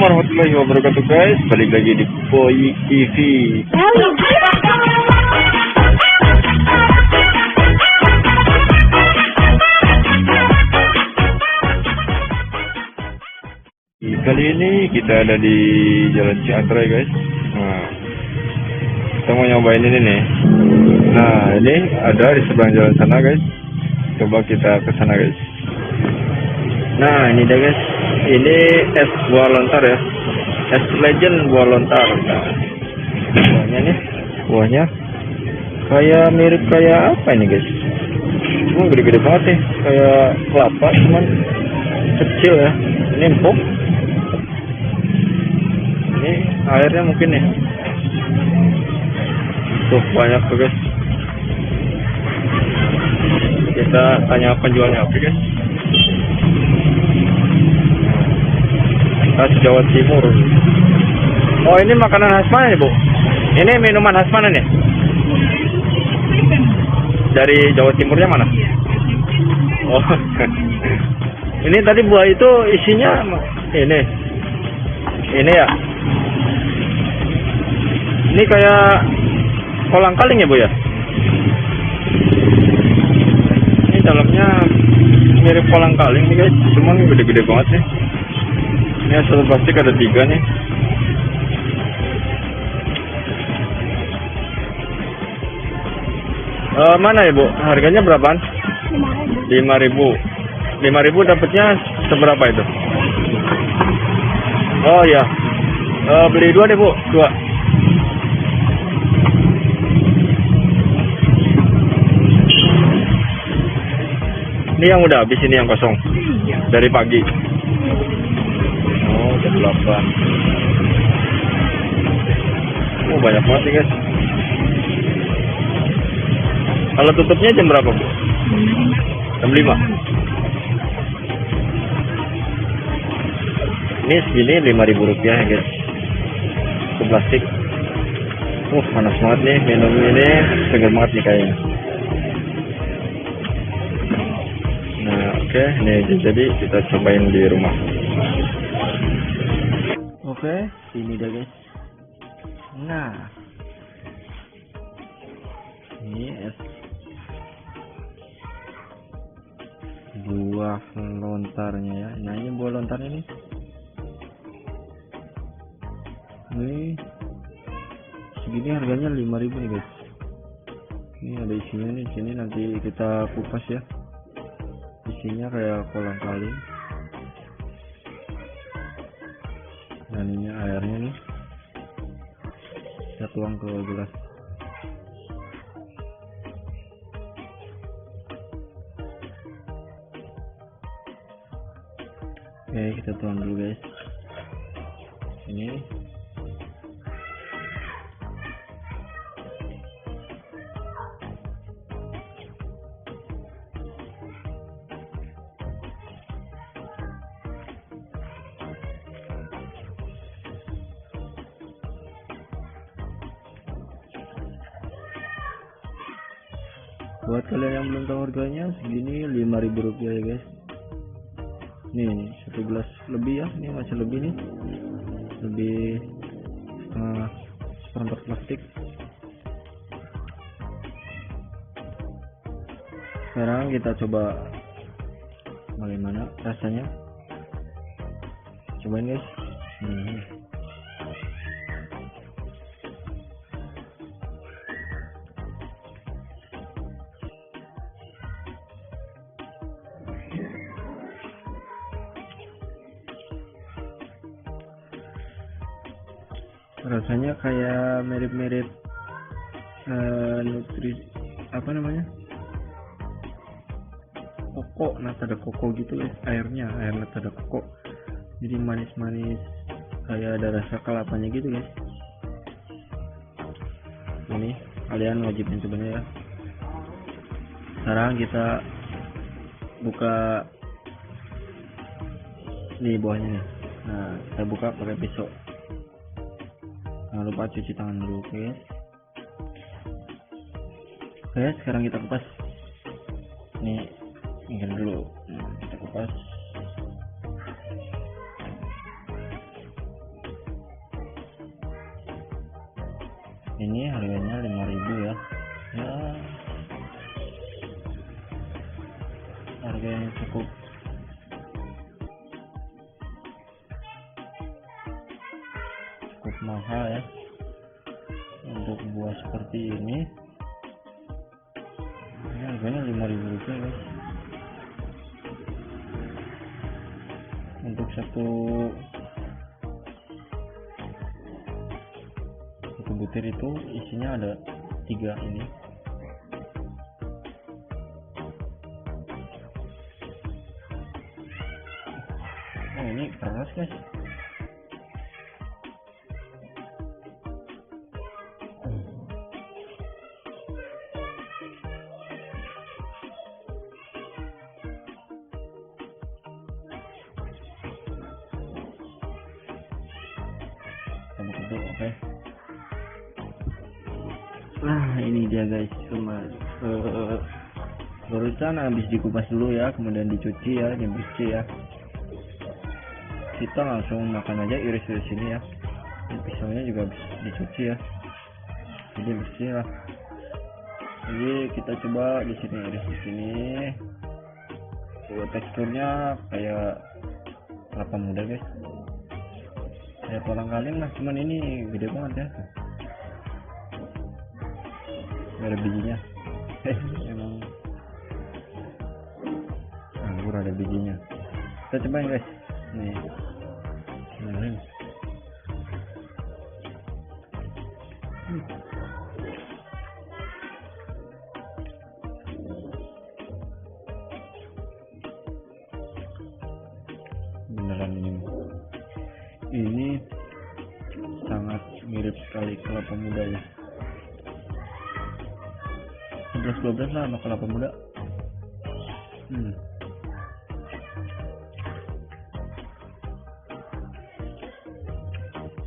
warahmatullahi wabarakatuh guys. Balik lagi di Boy TV. Kali ini kita ada di Jalan Cianjur guys. Nah, kita mau nyobain ini nih. Nah, ini ada di seberang jalan sana guys. Coba kita ke sana guys. Nah, ini dia guys. Ini es buah lontar ya. Es legend buah lontar. Nah, buahnya nih, buahnya kayak mirip kayak apa ini guys? Gede-gede banget nih, kayak kelapa cuman kecil ya. Ini empuk. Ini airnya mungkin nih. Tuh banyak tuh guys. Kita tanya penjualnya oke guys. Khas Jawa Timur. Oh, ini makanan khas mana nih Bu? Ini minuman khas mana nih? Dari Jawa Timurnya mana? Oh, ini tadi buah itu isinya ini ya. Ini kayak kolang kaling ya Bu ya? Ini dalamnya mirip kolang kaling nih guys, cuman gede-gede banget sih. Ini asal plastik ada 3 nih. Mana ya Bu? Harganya berapaan? 5.000. 5.000 dapatnya seberapa itu? Oh ya. Beli 2 deh Bu, 2. Ini yang udah habis, ini yang kosong. Dari pagi. Oh, jam 8. Oh, banyak banget nih guys. Kalau tutupnya jam berapa Bu? Jam 5. Ini segini 5.000 rupiah ya guys. Itu plastik. Panas banget nih, minum ini segar banget nih kayaknya. Nah oke, nih jadi kita cobain di rumah. Oke, ini dia guys. Nah, ini es buah lontarnya ya. Nah ini buah lontarnya nih. Ini segini harganya 5.000 nih guys. Ini ada isinya nih, sini nanti kita kupas ya. Isinya kayak kolang kaling. Dan ini airnya nih. Kita tuang ke gelas. Oke, kita tuang dulu guys. Ini buat kalian yang belum tahu harganya, segini 5.000 rupiah ya guys. Nih 1 gelas lebih ya, ini masih lebih nih, lebih seperempat plastik. Sekarang kita coba bagaimana rasanya, cobain guys. Rasanya kayak mirip-mirip apa namanya, koko, nata ada koko gitu guys, air nata ada koko, jadi manis-manis kayak ada rasa kelapanya gitu guys. Ini kalian wajib cobain ya. Sekarang kita buka nih buahnya nih. Nah, kita buka pakai pisau. Jangan lupa cuci tangan dulu, oke? Oke, sekarang kita kupas. Ini dulu. Kita kupas. Ini harganya 5.000 ya. Ya, harga yang cukup mahal ya untuk buah seperti ini. Ini harganya 5.000 rupiah guys. Untuk satu butir itu isinya ada 3 ini. Oh, ini keras guys. Oke. Nah, ini dia guys, cuma barusan habis dikupas dulu ya, kemudian dicuci ya, dibersih ya. Kita langsung makan aja, iris-iris ini ya. Ini pisaunya juga habis dicuci ya, jadi bersih lah. Jadi kita coba di sini, iris di sini. Teksturnya kayak kelapa muda guys, kayak kolang kaling lah, cuman ini gede banget ya. Gak ada bijinya. Emang anggur ada bijinya. Kita cobain guys. Nih. Beneran ini sangat mirip sekali kelapa muda ya. 11-12 lah sama kelapa muda.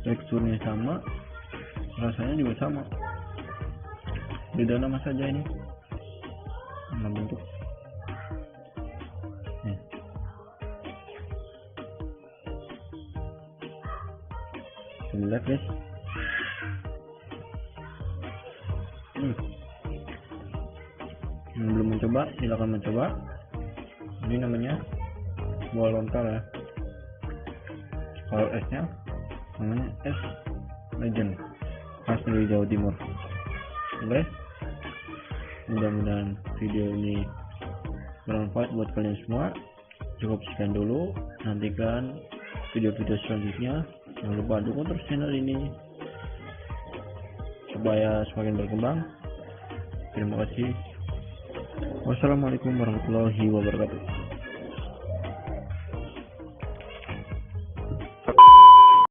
Teksturnya sama, rasanya juga sama, beda nama saja ini, nama bentuk. Lihat guys. Yang belum mencoba silakan mencoba. Ini namanya buah lontar ya. Kalau esnya namanya es legend, khas dari Jawa Timur. Oke, mudah-mudahan video ini bermanfaat buat kalian semua. Cukup sekian dulu, nantikan video-video selanjutnya. Jangan lupa dukung terus channel ini supaya semakin berkembang. Terima kasih. Wassalamualaikum warahmatullahi wabarakatuh.